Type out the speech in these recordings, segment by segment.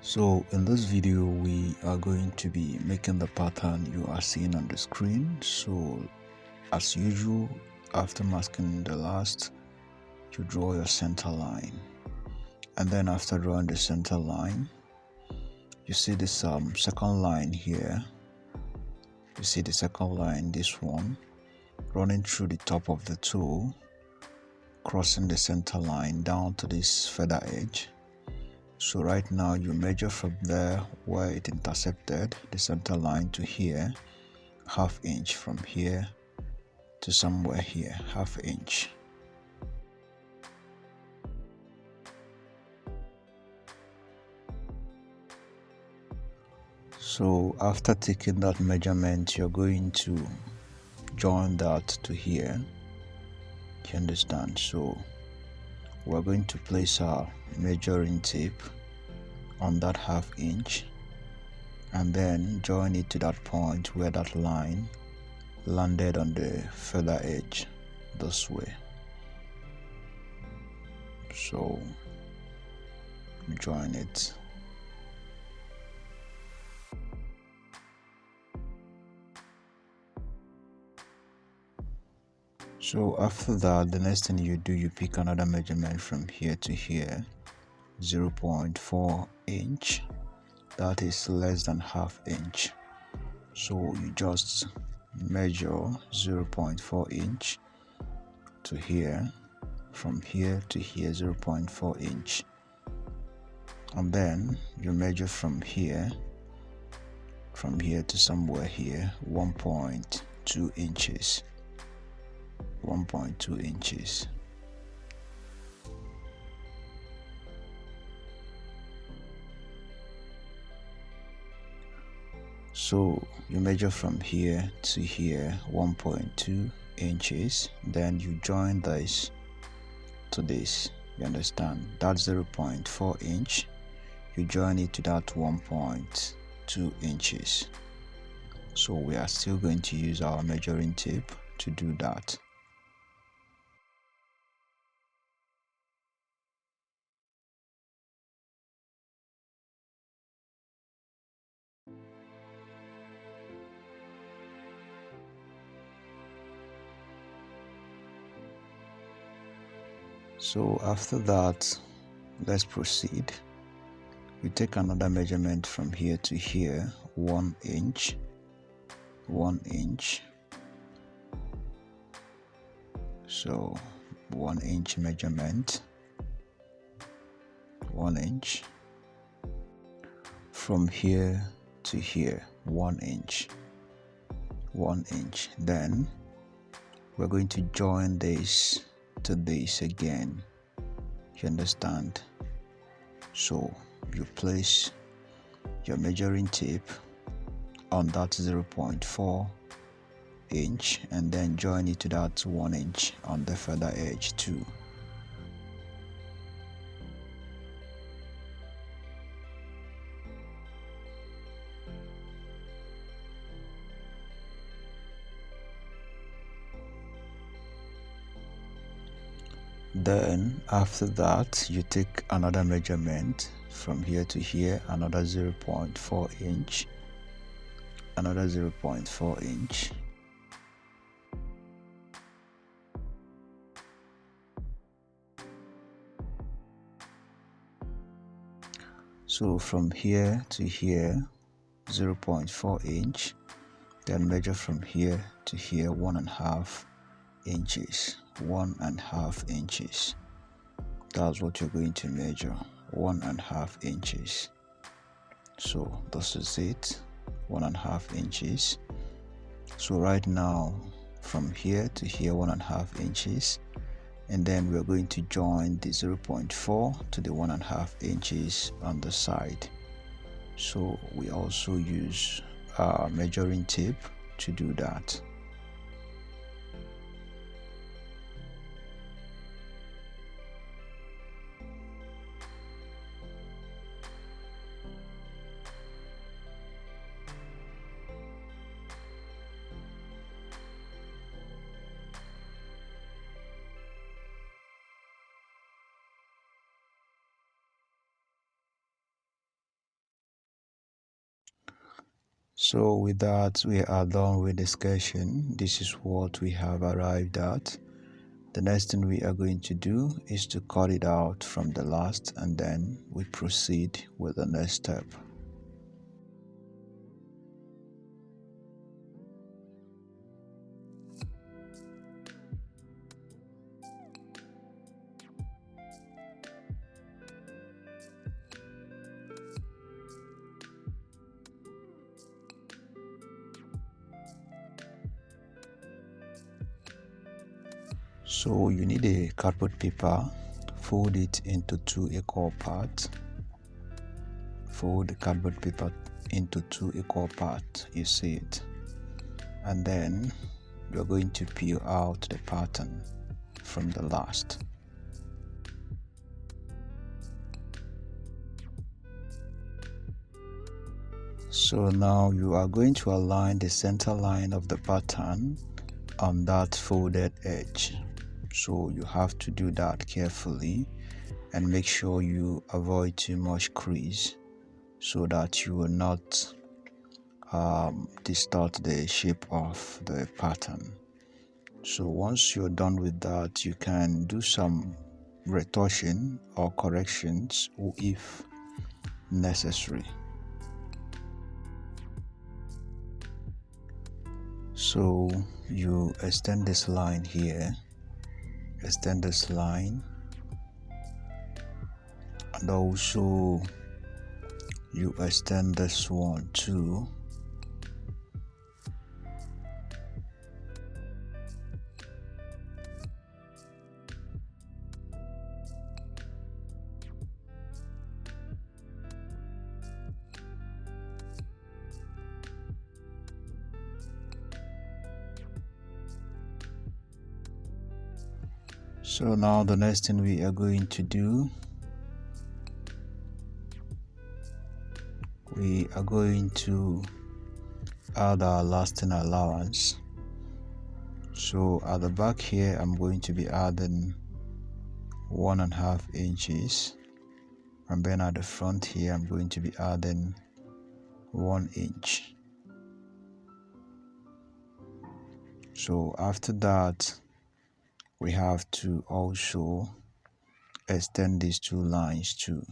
So in this video we are going to be making the pattern you are seeing on the screen. So as usual, after masking the last, you draw your center line, and then after drawing the center line, you see this second line here. You see the second line, this one, running through the top of the tool, crossing the center line down to this feather edge. So right now you measure from there where it intercepted the center line to here, ½ inch, from here to somewhere here, ½ inch. So after taking that measurement, you're going to join that to here. You understand? So we're going to place our measuring tape on that ½ inch and then join it to that point where that line landed on the feather edge, this way. So join it. So after that, the next thing you do, you pick another measurement from here to here, 0.4 inch. That is less than ½ inch. So you just measure 0.4 inch to here, from here to here, 0.4 inch, and then you measure from here to somewhere here, 1.2 inches. 1.2 inches. So you measure from here to here, 1.2 inches, then you join this to this. You understand? That's 0.4 inch. You join it to that 1.2 inches. So we are still going to use our measuring tape to do that. So after that, let's proceed. We take another measurement from here to here, 1 inch. 1 inch. So 1 inch measurement, 1 inch. From here to here, 1 inch. 1 inch. Then we're going to join this to this again. You understand? So you place your measuring tape on that 0.4 inch and then join it to that 1 inch on the feather edge too. Then after that, you take another measurement from here to here, another 0.4 inch, another 0.4 inch. So from here to here, 0.4 inch, then measure from here to here, 1.5 inches. 1.5 inches. That's what you're going to measure, 1.5 inches. So this is it, 1.5 inches. So right now, from here to here, 1.5 inches, and then we're going to join the 0.4 to the 1.5 inches on the side. So we also use measuring tape to do that. So with that, we are done with the sketching. This is what we have arrived at. The next thing we are going to do is to cut it out from the last, and then we proceed with the next step. So you need a cardboard paper, fold it into 2 equal parts. Fold the cardboard paper into 2 equal parts, you see it. And then you're going to peel out the pattern from the last. So now you are going to align the center line of the pattern on that folded edge. So you have to do that carefully and make sure you avoid too much crease so that you will not distort the shape of the pattern. So once you're done with that, you can do some retouching or corrections if necessary. So you extend this line here, extend this line, and also you extend this one too. So now the next thing we are going to do, we are going to add our lasting allowance. So at the back here, I'm going to be adding 1.5 inches, and then at the front here, I'm going to be adding 1 inch. So after that, we have to also extend these 2 lines too.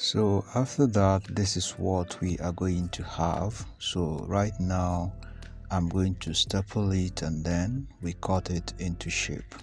So after that, this is what we are going to have. So right now, I'm going to staple it and then we cut it into shape.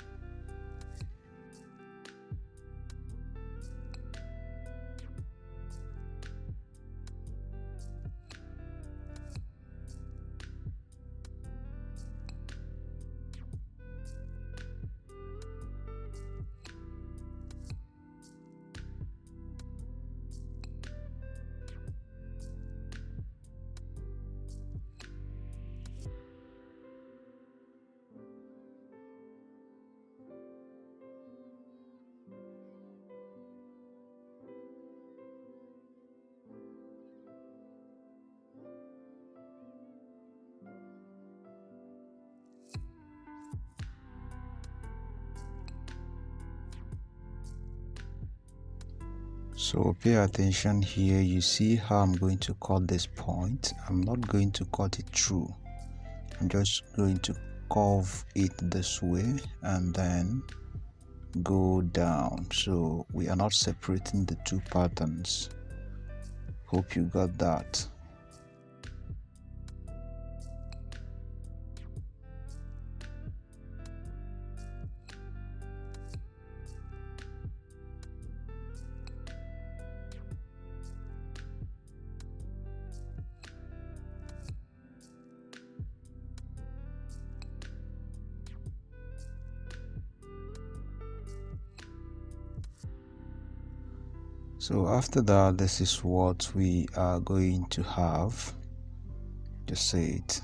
So pay attention here. You see how I'm going to cut this point. I'm not going to cut it through. I'm just going to curve it this way and then go down. So we are not separating the 2 patterns. Hope you got that. So after that, this is what we are going to have. Just say it.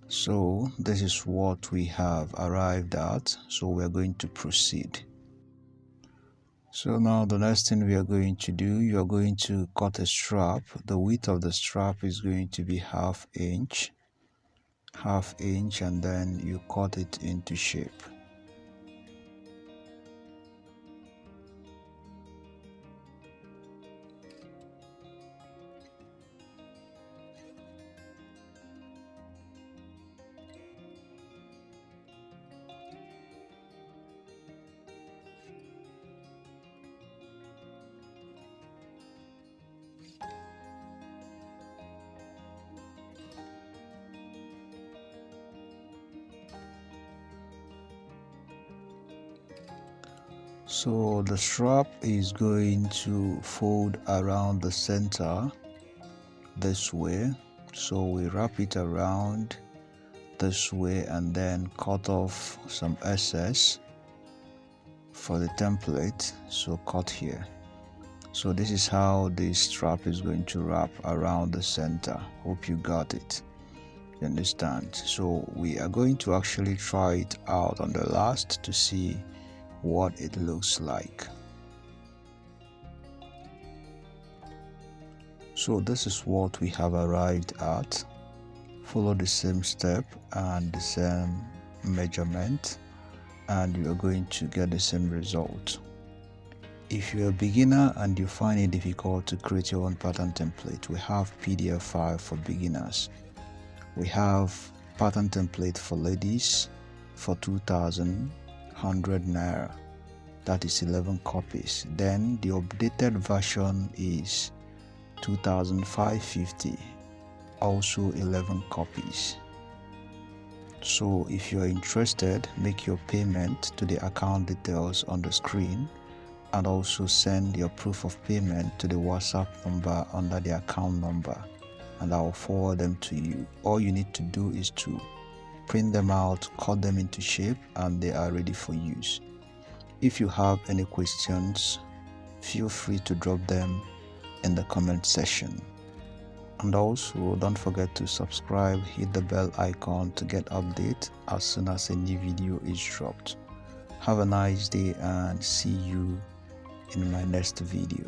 So this is what we have arrived at. So we are going to proceed. So now the next thing we are going to do, you are going to cut a strap. The width of the strap is going to be half inch, and then you cut it into shape. So the strap is going to fold around the center this way. So we wrap it around this way and then cut off some excess for the template. So cut here. So this is how this strap is going to wrap around the center. Hope you got it. You understand? So we are going to actually try it out on the last to see what it looks like. So this is what we have arrived at. Follow the same step and the same measurement and you are going to get the same result. If you're a beginner and you find it difficult to create your own pattern template, we have PDF file for beginners. We have pattern template for ladies for 2,100 naira. That is 11 copies. Then the updated version is 2,550, also 11 copies. So if you're interested, make your payment to the account details on the screen and also send your proof of payment to the WhatsApp number under the account number and I'll forward them to you. All you need to do is to print them out, cut them into shape, and they are ready for use. If you have any questions, feel free to drop them in the comment section. And also don't forget to subscribe, hit the bell icon to get updates as soon as a new video is dropped. Have a nice day and see you in my next video.